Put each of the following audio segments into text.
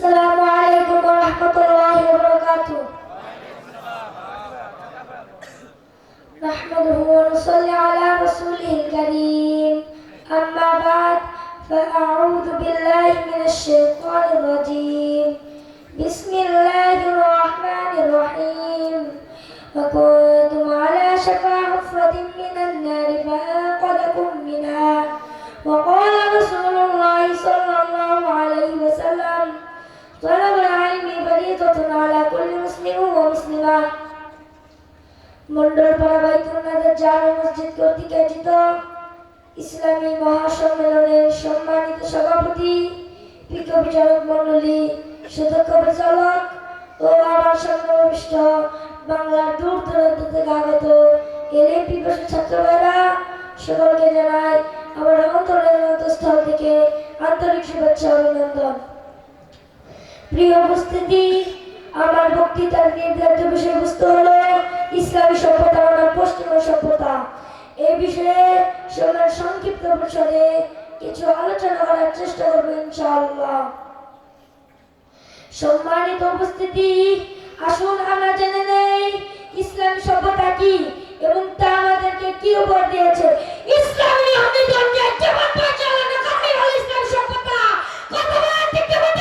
Assalamualaikum warahmatullahi wabarakatuh. Nahmaduhu wa nusalli ala rasulihil karim. Amma ba'd, fa'a'udhu billahi minasy syaithanir rajim. Bismillahirrahmanirrahim. Wa kuntum ala shafa hufratin minan nari fa'anqadhakum minha. Wa qala Rasulullah sallallahu alaihi wasallam, talabul ilmi fariidatun ala kulli muslimin wa muslimah. Mondalpara বাইতুল নাজার জামে মসজিদ কর্তৃক আয়োজিত ইসলামী মহাসম্মেলনের সম্মানিত সভাপতি, বিজ্ঞ বিচারক মণ্ডলী, সুদক্ষ পরিচালক ও আমার সংগ্রামিষ্ট বাংলার দূর দূরান্ত থেকে আগত এলএম পিপাসী ছাত্র ভাইরা, সকলকে জানাই আমার অন্তরের অন্তঃস্থল থেকে আন্তরিক শুভেচ্ছা অভিনন্দন। প্রিয় উপস্থিতি, আমার বক্তৃতার নির্ধারিত বিষয়বস্তু হলো ইসলামী সভ্যতা বনাম পশ্চিমা সভ্যতা। এই বিষয়ে সংক্ষিপ্ত পরিসরে কিছু আলোচনা করার চেষ্টা করব ইনশাআল্লাহ। সম্মানিত উপস্থিতি, আসুন আমরা জেনে নেই ইসলামী সভ্যতা কি এবং তা আমাদেরকে কি উপহার দিয়েছে। ইসলামী অভিযানের জীবন পরিচালনা করে হলো ইসলামী সভ্যতা। কথা বলেন ঠিক কি বলেন?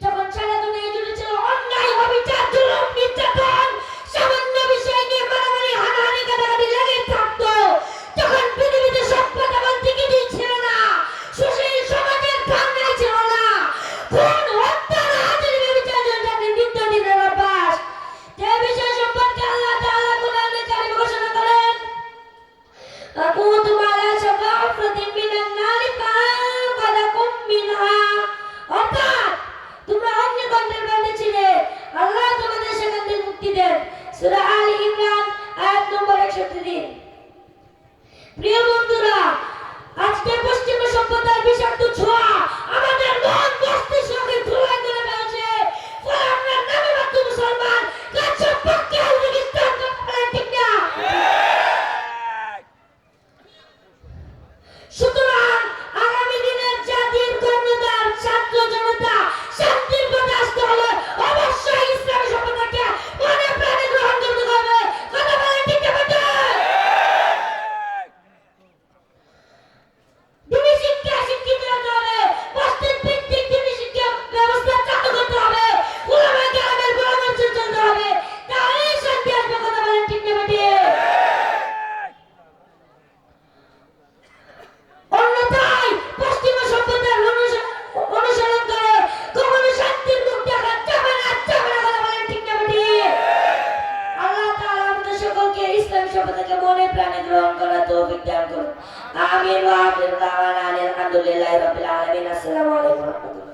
যখন সারা দুনিয়া জুড়ে ছিল অন্যায়, অবিচার, জুলুম, নির্যাতন, সামান্য বিষয় নিয়ে মারামারি, হানাহানি, কাটাকাটি লেগে থাকতো, তখন পৃথিবীতে সভ্যতা বলতে কিছুই ছিল না। সুশীল সমাজের ধারণাই ছিল না। খুন, হত্যা, রাহাজানি, ব্যভিচার, জঞ্জালের নিত্য দিনের অভ্যাস। যে বিষয় সম্পর্কে আল্লাহ তাআলা কোরআনে কারিমে ঘোষণা করেন, আকুতুম আলা শাফা হুফরাতিন মিনান নারি ফাআনকাযাকুম মিনহা, অর্থাৎ তোমরা অগ্নিকুণ্ডের মধ্যে ছিলে, আল্লাহ তোমাদের সেখান থেকে মুক্তি দেন। সূরা আলী ইমরান আয়াত নম্বর 61। প্রিয় বন্ধুরা, আজকে পশ্চিমা সভ্যতার বিষাক্ত ছোঁয়া আমাদের মন মস্তিষ্ককে ধুলায় করে ফেলছে। ফলে আমরা নামীমাত্র মুসলমান, কাছে পক্ষে উজবেকিস্তান করতে ঠিক না। সুতরাং আগামী দিনের জাতির কর্ণধার ছাত্র জনতা শান্তির পথে আসতে হলে অবশ্যই ইসলামী সভ্যতাকে মনে প্রাণে গ্রহণ করতে হবে। কথা বলেন ঠিক না বেঠিক? দিনী শিক্ষা শিক্ষিত হতে হবে, মসজিদ ভিত্তিক দিনী শিক্ষা ব্যবস্থা চালু করতে হবে, উলামায়ে কেরামের পরামর্শে চলতে হবে, তাহলেই শান্তি আসবে। কথা বলেন ঠিক না বেঠিক? অন্যথায় পশ্চিমা সভ্যতার অনুসরণ করে কখনো শান্তির মুখ দেখা যাবে না। কথা বলেন ঠিক না বেঠিক? আল্লাহ তাআলা আমাদের সকলকে ইসলামী সভ্যতাকে মনে প্রাণে গ্রহণ করার তৌফিক দান করুন। আমিন ওয়া আখিরু দাওয়ানা আলহামদুলিল্লাহি রাব্বিল আলামিন। আসসালামু আলাইকুম।